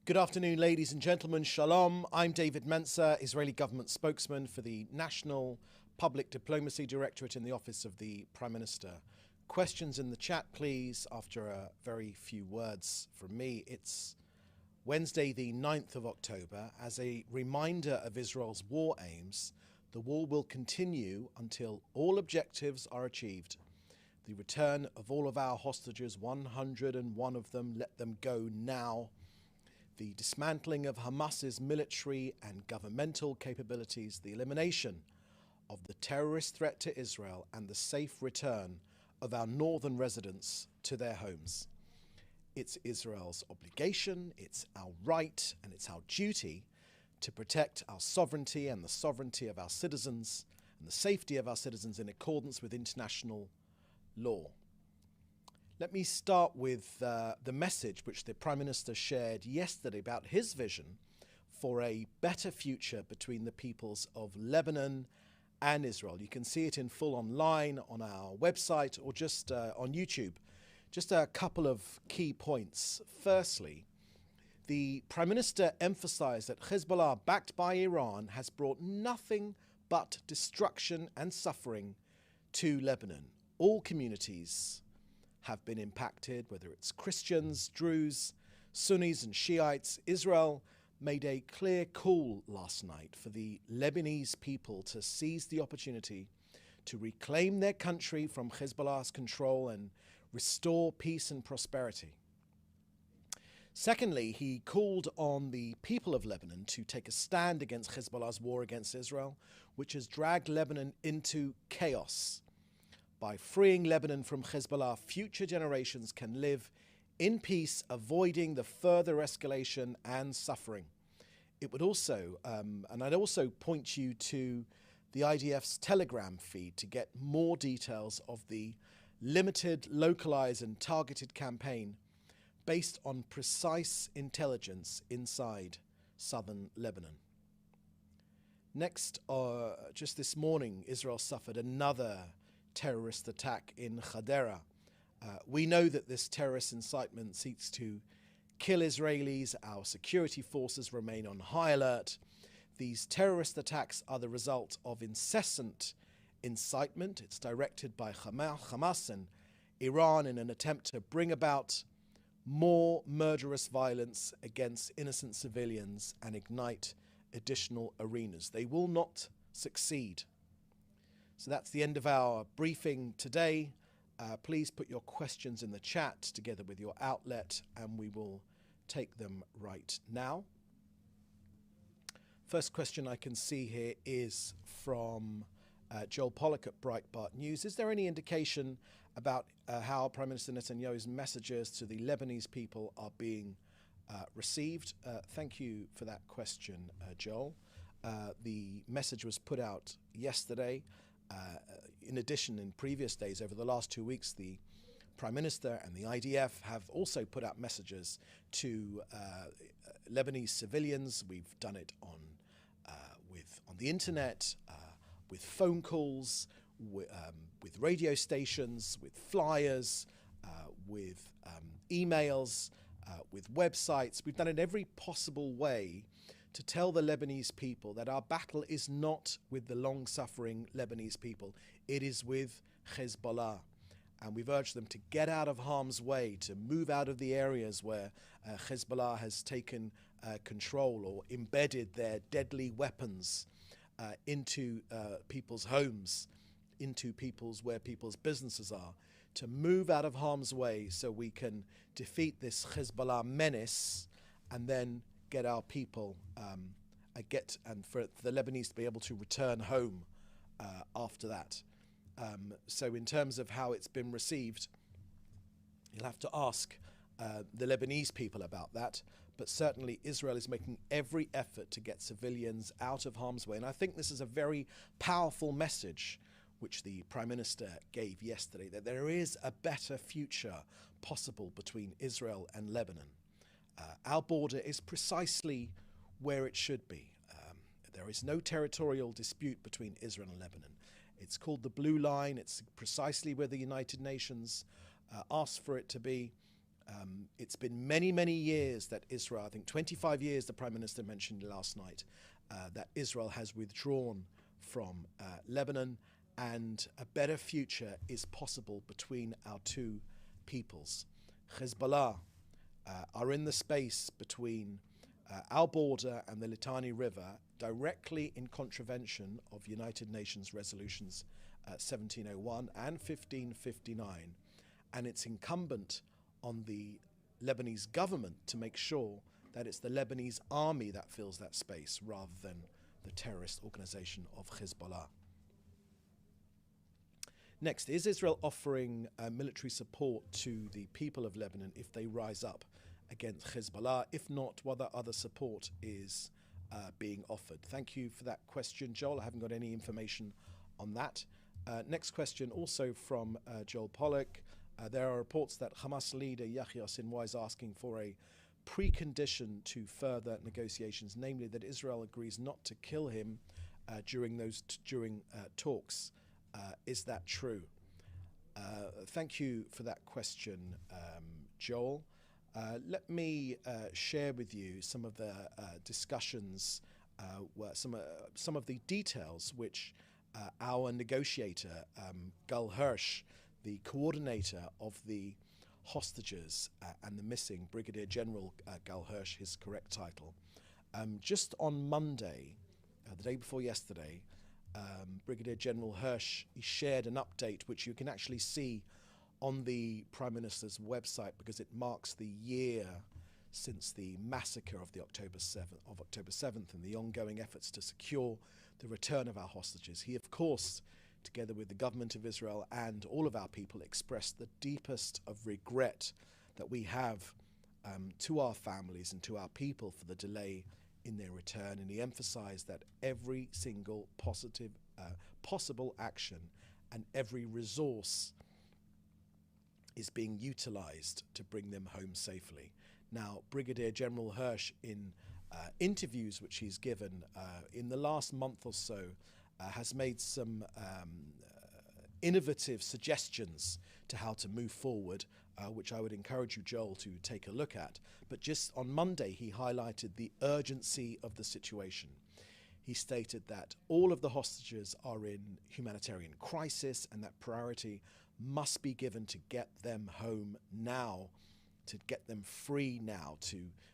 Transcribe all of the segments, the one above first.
Good afternoon, ladies and gentlemen. Shalom. I'm David Mencer, Israeli government spokesman for the National Public Diplomacy Directorate in the Office of the Prime Minister. Questions in the chat, please, after a very few words from me. It's Wednesday, the 9th of October. As a reminder of Israel's war aims, the war will continue until all objectives are achieved. The return of all of our hostages, 101 of them, let them go now. The dismantling of Hamas's military and governmental capabilities, the elimination of the terrorist threat to Israel, and the safe return of our northern residents to their homes. It's Israel's obligation, it's our right, and it's our duty to protect our sovereignty and the sovereignty of our citizens and the safety of our citizens in accordance with international law. Let me start with the message which the Prime Minister shared yesterday about his vision for a better future between the peoples of Lebanon and Israel. You can see it in full online on our website or just on YouTube. Just a couple of key points. Firstly, the Prime Minister emphasized that Hezbollah, backed by Iran, has brought nothing but destruction and suffering to Lebanon. All communities have been impacted, whether it's Christians, Druze, Sunnis and Shiites. Israel made a clear call last night for the Lebanese people to seize the opportunity to reclaim their country from Hezbollah's control and restore peace and prosperity. Secondly, he called on the people of Lebanon to take a stand against Hezbollah's war against Israel, which has dragged Lebanon into chaos. By freeing Lebanon from Hezbollah, future generations can live in peace, avoiding the further escalation and suffering. It would also, and I'd also point you to the IDF's Telegram feed to get more details of the limited, localized and targeted campaign based on precise intelligence inside southern Lebanon. Next, just this morning, Israel suffered another terrorist attack in Hadera. We know that this terrorist incitement seeks to kill Israelis. Our security forces remain on high alert. These terrorist attacks are the result of incessant incitement. It's directed by Hamas and Iran in an attempt to bring about more murderous violence against innocent civilians and ignite additional arenas. They will not succeed. So that's the end of our briefing today. Please put your questions in the chat together with your outlet, and we will take them right now. First question I can see here is from Joel Pollack at Breitbart News. Is there any indication about how Prime Minister Netanyahu's messages to the Lebanese people are being received? Thank you for that question, Joel. The message was put out yesterday. In addition, in previous days, over the last 2 weeks, the Prime Minister and the IDF have also put out messages to Lebanese civilians. We've done it on the internet, with phone calls, with radio stations, with flyers, with emails, with websites. We've done it in every possible way to tell the Lebanese people that our battle is not with the long-suffering Lebanese people. It is with Hezbollah. And we've urged them to get out of harm's way, to move out of the areas where Hezbollah has taken control or embedded their deadly weapons into people's homes, into where people's businesses are, to move out of harm's way so we can defeat this Hezbollah menace and then get our people, and for the Lebanese to be able to return home after that. So in terms of how it's been received, you'll have to ask the Lebanese people about that. But certainly Israel is making every effort to get civilians out of harm's way. And I think this is a very powerful message which the Prime Minister gave yesterday, that there is a better future possible between Israel and Lebanon. Our border is precisely where it should be. There is no territorial dispute between Israel and Lebanon. It's called the Blue Line. It's precisely where the United Nations asked for it to be. It's been many, many years that Israel, I think 25 years, the Prime Minister mentioned last night, that Israel has withdrawn from Lebanon, and a better future is possible between our two peoples. Hezbollah are in the space between our border and the Litani River, directly in contravention of United Nations resolutions 1701 and 1559, and it's incumbent on the Lebanese government to make sure that it's the Lebanese army that fills that space rather than the terrorist organization of Hezbollah. Next, is Israel offering military support to the people of Lebanon if they rise up against Hezbollah? If not, what other support is being offered? Thank you for that question, Joel. I haven't got any information on that. Next question, also from Joel Pollack. There are reports that Hamas leader Yahya Sinwar is asking for a precondition to further negotiations, namely that Israel agrees not to kill him during talks. Is that true? Thank you for that question, Joel. Let me share with you some of the discussions, some of the details which our negotiator, Gal Hirsch, the coordinator of the hostages and the missing, Brigadier General Gal Hirsch, his correct title. Just on Monday, the day before yesterday, Brigadier General Hirsch shared an update which you can actually see on the Prime Minister's website, because it marks the year since the massacre of October 7th and the ongoing efforts to secure the return of our hostages. He, of course, together with the government of Israel and all of our people, expressed the deepest of regret that we have to our families and to our people for the delay in their return. And he emphasized that every single possible action and every resource is being utilized to bring them home safely. Now, Brigadier General Hirsch, in interviews which he's given in the last month or so, has made some innovative suggestions to how to move forward, which I would encourage you, Joel, to take a look at. But just on Monday, he highlighted the urgency of the situation. He stated that all of the hostages are in humanitarian crisis and that priority must be given to get them home now, to get them free now,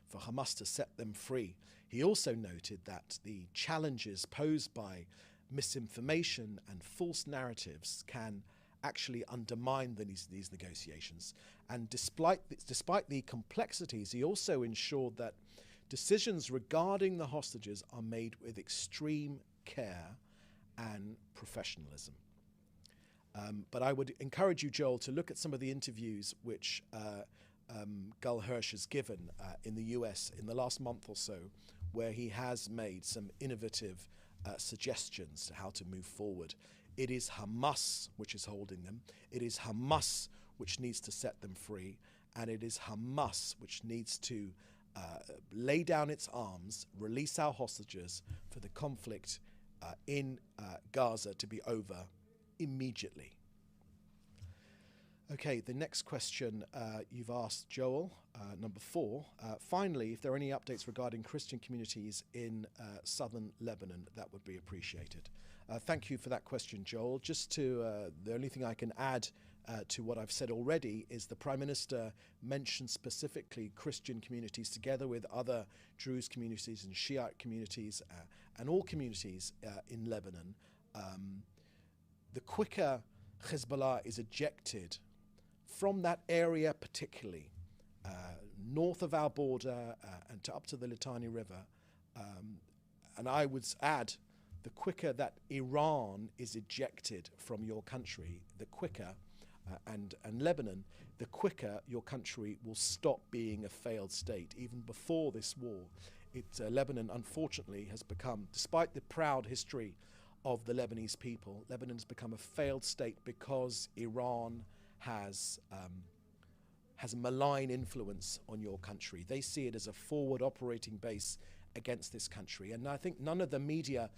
for Hamas to set them free. He also noted that the challenges posed by misinformation and false narratives can actually undermine these negotiations. And despite the complexities, he also ensured that decisions regarding the hostages are made with extreme care and professionalism. But I would encourage you, Joel, to look at some of the interviews which Gal Hirsch has given in the US in the last month or so, where he has made some innovative suggestions to how to move forward. It is Hamas which is holding them. It is Hamas which needs to set them free. And it is Hamas which needs to lay down its arms, release our hostages for the conflict in Gaza to be over immediately. Okay, the next question you've asked, Joel, number 4. Finally, if there are any updates regarding Christian communities in southern Lebanon, that would be appreciated. Thank you for that question, Joel. Just to, the only thing I can add to what I've said already is the Prime Minister mentioned specifically Christian communities together with other Druze communities and Shiite communities and all communities in Lebanon. The quicker Hezbollah is ejected from that area, particularly north of our border and up to the Litani River, and I would add, the quicker that Iran is ejected from your country, the quicker, and Lebanon, the quicker your country will stop being a failed state. Even before this war, Lebanon, unfortunately, has become, despite the proud history of the Lebanese people, Lebanon has become a failed state because Iran has a malign influence on your country. They see it as a forward operating base against this country. And I think none of the media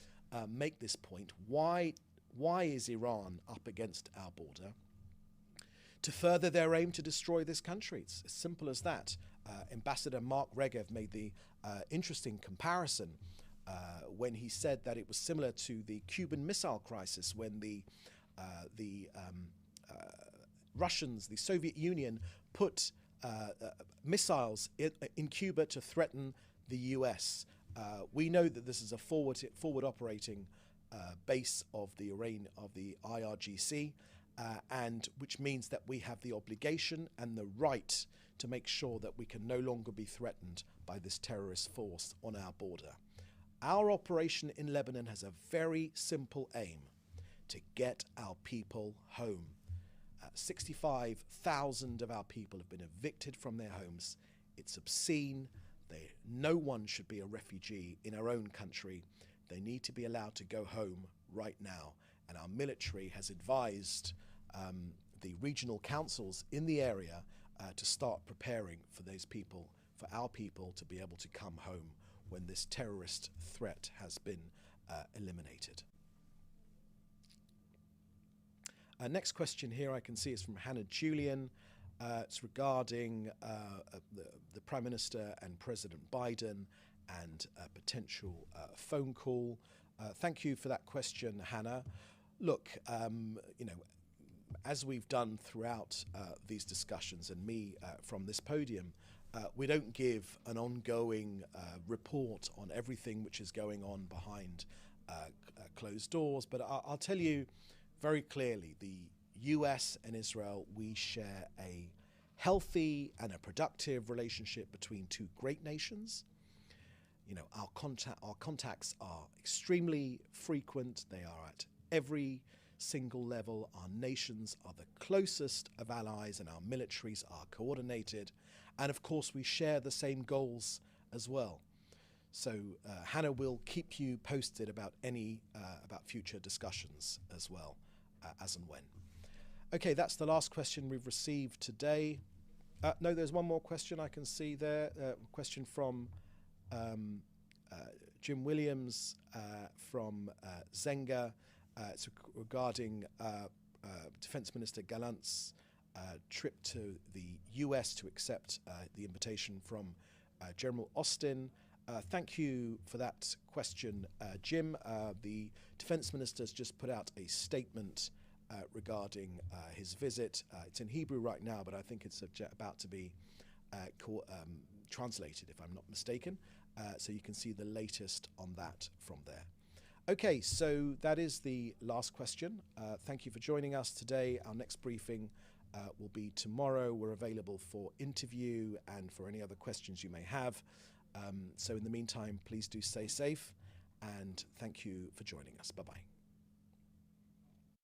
make this point. Why is Iran up against our border? to further their aim to destroy this country. It's as simple as that. Ambassador Mark Regev made the interesting comparison when he said that it was similar to the Cuban Missile Crisis, when the Russians, the Soviet Union, put missiles in Cuba to threaten the US. We know that this is a forward operating base of the IRGC, and which means that we have the obligation and the right to make sure that we can no longer be threatened by this terrorist force on our border. Our operation in Lebanon has a very simple aim: to get our people home. 65,000 of our people have been evicted from their homes. It's obscene. No one should be a refugee in our own country. They need to be allowed to go home right now. And our military has advised the regional councils in the area to start preparing for those people, for our people to be able to come home when this terrorist threat has been eliminated. Next question here I can see is from Hannah Julian. It's regarding the Prime Minister and President Biden and a potential phone call. Thank you for that question, Hannah. Look, as we've done throughout these discussions, and me from this podium, we don't give an ongoing report on everything which is going on behind closed doors, but I'll tell you very clearly, the US and Israel, we share a healthy and a productive relationship between two great nations. Our contacts are extremely frequent. They are at every single level. Our nations are the closest of allies, and our militaries are coordinated. And of course, we share the same goals as well. So Hannah will keep you posted about about future discussions as well, as and when. Okay, that's the last question we've received today. No, there's one more question I can see there. Question from Jim Williams from Zenga. It's regarding Defense Minister Gallant's trip to the US to accept the invitation from General Austin. Thank you for that question, Jim. The Defense Minister's just put out a statement regarding his visit. It's in Hebrew right now, but I think it's about to be translated, if I'm not mistaken. So you can see the latest on that from there. Okay, so that is the last question. Thank you for joining us today. Our next briefing will be tomorrow. We're available for interview and for any other questions you may have. So in the meantime, please do stay safe, and thank you for joining us. Bye-bye.